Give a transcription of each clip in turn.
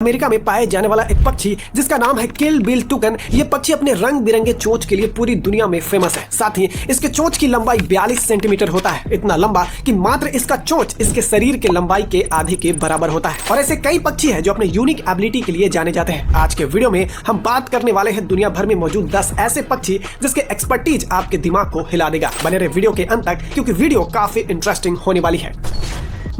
America में पाए जाने वाला एक पक्षी जिसका नाम है किल बिल टुकन। ये पक्षी अपने रंग बिरंगे चोंच के लिए पूरी दुनिया में फेमस है। साथ ही इसके चोंच की लंबाई 42 सेंटीमीटर होता है, इतना लंबा कि मात्र इसका चोंच इसके शरीर के लंबाई के आधे के बराबर होता है। और ऐसे कई पक्षी हैं जो अपने यूनिक एबिलिटी के लिए जाने जाते हैं। आज के वीडियो में हम बात करने वाले हैं दुनिया भर में मौजूद 10 ऐसे पक्षी जिसके एक्सपर्टीज आपके दिमाग को हिला देगा। बने रहे वीडियो के अंत तक क्योंकि वीडियो काफी इंटरेस्टिंग होने वाली है।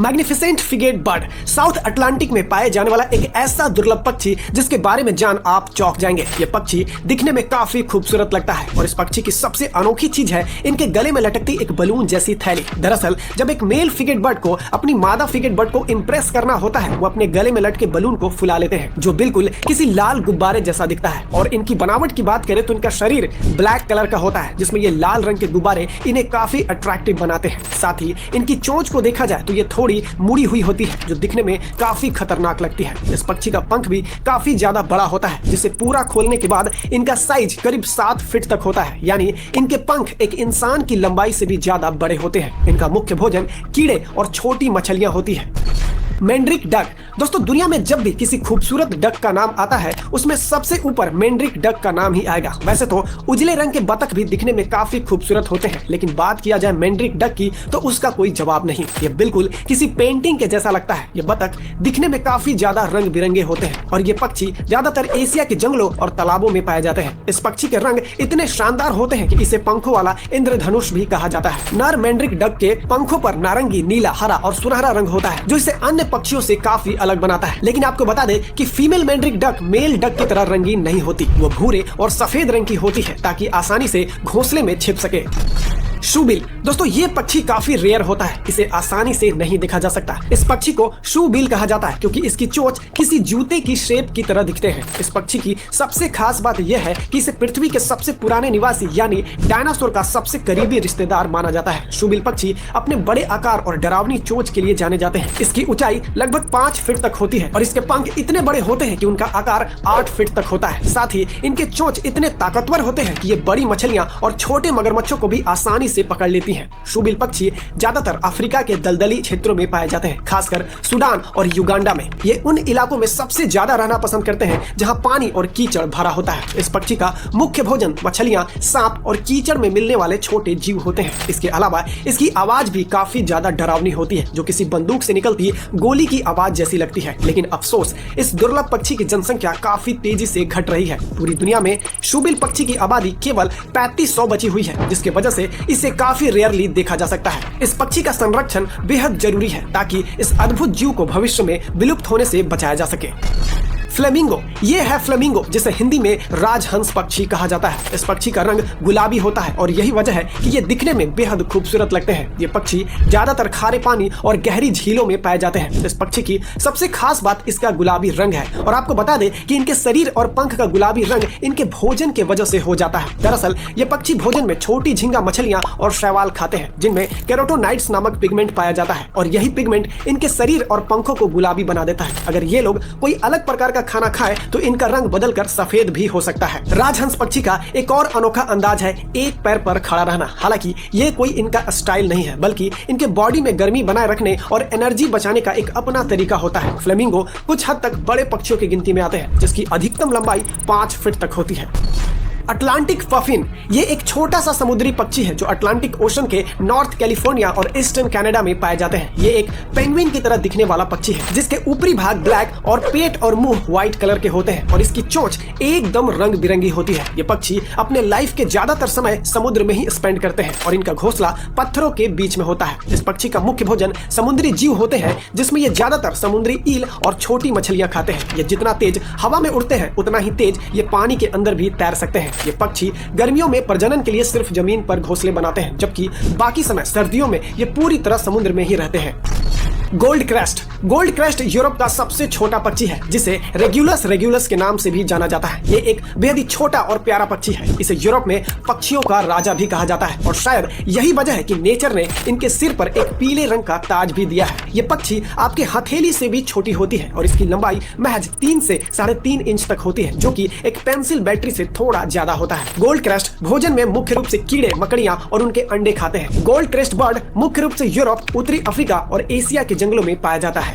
Magnificent frigate bird south Atlantic में पाए जाने वाला एक ऐसा दुर्लभ पक्षी जिसके बारे में जान आप चौंक जाएंगे। ये पक्षी दिखने में काफी खूबसूरत लगता है और इस पक्षी की सबसे अनोखी चीज है इनके गले में लटकती एक बलून जैसी थैली। दरअसल जब एक मेल फ्रिगेट बर्ड को अपनी मादा फ्रिगेट बर्ड को इम्प्रेस करना होता है, वो अपने गले में लटके बलून को फुला लेते हैं जो बिल्कुल किसी लाल गुब्बारे जैसा दिखता है। और इनकी बनावट की बात करें तो इनका शरीर ब्लैक कलर का होता है जिसमें ये लाल रंग के गुब्बारे इन्हें काफी अट्रैक्टिव बनाते हैं। साथ ही इनकी चोंच को देखा जाए तो ये थोड़ी मुड़ी हुई होती है जो दिखने में काफी खतरनाक लगती है। इस पक्षी का पंख भी काफी ज्यादा बड़ा होता है जिसे पूरा खोलने के बाद इनका साइज करीब 7 फीट तक होता है, यानी इनके पंख एक इंसान की लंबाई से भी ज्यादा बड़े होते हैं। इनका मुख्य भोजन कीड़े और छोटी मछलियां होती है। मैंड्रिक डक दोस्तों, दुनिया में जब भी किसी खूबसूरत डक का नाम आता है उसमें सबसे ऊपर मैंड्रिक डक का नाम ही आएगा। वैसे तो उजले रंग के बतख भी दिखने में काफी खूबसूरत होते हैं, लेकिन बात किया जाए मैंड्रिक डक की तो उसका कोई जवाब नहीं। ये बिल्कुल किसी पेंटिंग के जैसा लगता है। ये बतख दिखने में काफी ज्यादा रंग बिरंगे होते हैं और ये पक्षी ज्यादातर एशिया के जंगलों और तालाबों में पाए जाते हैं। इस पक्षी के रंग इतने शानदार होते हैं कि इसे पंखों वाला इंद्रधनुष भी कहा जाता है। नर मैंड्रिक डक के पंखों पर नारंगी, नीला, हरा और सुनहरा रंग होता है जो इसे अन्य पक्षियों से काफी अलग बनाता है। लेकिन आपको बता दें कि female mandarin duck male duck की तरह रंगीन नहीं होती, वो भूरे और सफेद रंग की होती है ताकि आसानी से घोंसले में छिप सके। शूबिल दोस्तों, ये पक्षी काफी रेयर होता है, इसे आसानी से नहीं देखा जा सकता। इस पक्षी को शूबिल कहा जाता है क्योंकि इसकी चोंच किसी जूते की शेप की तरह दिखते हैं। इस पक्षी की सबसे खास बात यह है कि इसे पृथ्वी के सबसे पुराने निवासी यानी डायनासोर का सबसे करीबी रिश्तेदार माना जाता है। शूबिल पक्षी अपने बड़े आकार और डरावनी चोंच के लिए जाने जाते हैं। इसकी ऊंचाई लगभग 5 फीट तक होती है और इसके पंख इतने बड़े होते हैं कि उनका आकार 8 फीट तक होता है। साथ ही इनके चोंच इतने ताकतवर होते हैं कि ये बड़ी मछलियां और छोटे मगरमच्छों को भी आसानी से पकड़ लेती हैं। शूबिल पक्षी ज्यादातर अफ्रीका के दलदली क्षेत्रों में पाए जाते हैं, खासकर सूडान और युगांडा में। ये उन इलाकों में सबसे ज्यादा रहना पसंद करते हैं जहां पानी और कीचड़ भरा होता है। इस पक्षी का मुख्य भोजन मछलियां, सांप और कीचड़ में मिलने वाले छोटे जीव होते हैं। इसके अलावा इसकी आवाज भी काफी ज्यादा डरावनी होती है जो किसी बंदूक से निकलती गोली की आवाज जैसी लगती है। लेकिन अफसोस, इस दुर्लभ पक्षी की जनसंख्या काफी तेजी से घट रही है। पूरी दुनिया में शूबिल पक्षी की आबादी केवल 3500 बची हुई है, जिसके वजह से इसे काफी रेयरली देखा जा सकता है। इस पक्षी का संरक्षण बेहद जरूरी है ताकि इस अद्भुत जीव को भविष्य में विलुप्त होने से बचाया जा सके। फ्लेमिंगो, ये है फ्लेमिंगो जिसे हिंदी में राजहंस पक्षी कहा जाता है। इस पक्षी का रंग गुलाबी होता है और यही वजह है कि ये दिखने में बेहद खूबसूरत लगते हैं। ये पक्षी ज्यादातर खारे पानी और गहरी झीलों में पाए जाते हैं। इस पक्षी की सबसे खास बात इसका गुलाबी रंग है और आपको बता दें कि इनके शरीर और पंख का गुलाबी रंग इनके भोजन के वजह से हो जाता है। दरअसल ये पक्षी भोजन में छोटी झींगा मछलियां और शैवाल खाते हैं जिनमें कैरोटोनाइड्स नामक पिगमेंट पाया जाता है और यही पिगमेंट इनके शरीर और पंखों को गुलाबी बना देता है। अगर ये लोग कोई अलग प्रकार का खाना खाए तो इनका रंग बदलकर सफेद भी हो सकता है। राजहंस पक्षी का एक और अनोखा अंदाज है एक पैर पर खड़ा रहना। हालांकि ये कोई इनका स्टाइल नहीं है, बल्कि इनके बॉडी में गर्मी बनाए रखने और एनर्जी बचाने का एक अपना तरीका होता है। फ्लेमिंगो कुछ हद तक बड़े पक्षियों की गिनती में आते हैं जिसकी अधिकतम लंबाई 5 फीट तक होती है। अटलांटिक पफिन, ये एक छोटा सा समुद्री पक्षी है जो अटलांटिक ओशन के नॉर्थ कैलिफोर्निया और ईस्टर्न कनाडा में पाए जाते हैं। ये एक पेंगुइन की तरह दिखने वाला पक्षी है जिसके ऊपरी भाग ब्लैक और पेट और मुंह व्हाइट कलर के होते हैं और इसकी चोंच एकदम रंग बिरंगी होती है। ये पक्षी अपने लाइफ के ज्यादातर समय समुद्र में ही स्पेंड करते हैं और इनका घोंसला पत्थरों के बीच में होता है। इस पक्षी का मुख्य भोजन समुद्री जीव होते हैं जिसमें ये ज्यादातर समुद्री ईल और छोटी मछलियां खाते हैं। ये जितना तेज हवा में उड़ते हैं उतना ही तेज ये पानी के अंदर भी तैर सकते हैं। ये पक्षी गर्मियों में प्रजनन के लिए सिर्फ जमीन पर घोंसले बनाते हैं, जबकि बाकी समय सर्दियों में ये पूरी तरह समुद्र में ही रहते हैं। गोल्ड क्रेस्ट यूरोप का सबसे छोटा पक्षी है जिसे रेगुलस के नाम से भी जाना जाता है। ये एक बेहद ही छोटा और प्यारा पक्षी है। इसे यूरोप में पक्षियों का राजा भी कहा जाता है और शायद यही वजह है कि नेचर ने इनके सिर पर एक पीले रंग का ताज भी दिया है। ये पक्षी आपके हथेली से भी छोटी होती है और इसकी लंबाई महज 3 से 3.5 इंच तक होती है, जो कि एक पेंसिल बैटरी से थोड़ा ज्यादा होता है। गोल्ड क्रेस्ट भोजन में मुख्य रूप से कीड़े, मकड़ियां और उनके अंडे खाते हैं। गोल्ड क्रेस्ट बर्ड मुख्य रूप से यूरोप, उत्तरी अफ्रीका और एशिया के जंगलों में पाया जाता है।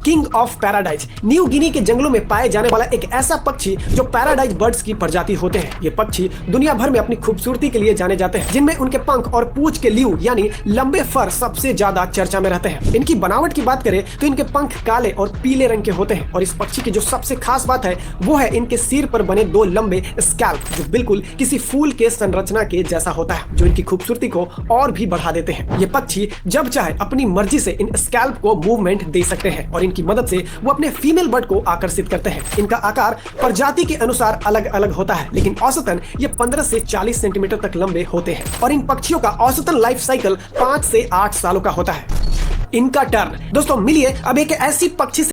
King of paradise, New Guinea के जंगलों में पाए जाने वाला एक ऐसा पक्षी जो पैराडाइज बर्ड्स की प्रजाति होते हैं। ये पक्षी दुनिया भर में अपनी खूबसूरती के लिए जाने जाते हैं, जिनमें उनके पंख और पूंछ के ल्यू यानी लंबे फर सबसे ज्यादा चर्चा में रहते हैं। इनकी बनावट की बात करें तो इनके पंख काले और पीले रंग के होते हैं और इस पक्षी की जो सबसे खास बात है वो है इनके सिर पर बने दो लंबे स्कैल्प, जो बिल्कुल किसी फूल के संरचना के जैसा होता है, जो इनकी खूबसूरती को और भी बढ़ा देते हैं। ये पक्षी जब चाहे अपनी मर्जी से इन स्कैल्प को मूवमेंट दे सकते हैं और इनकी मदद से वो अपने फीमेल बर्ड को आकर्षित करते हैं। इनका आकार प्रजाति के अनुसार अलग अलग होता है, लेकिन औसतन ये 15 से 40 सेंटीमीटर तक लंबे होते हैं और इन पक्षियों का औसतन लाइफ साइकिल 5 से 8 सालों का होता है। इनका टर्न। दोस्तों मिलिए अब एक ऐसी पक्षी से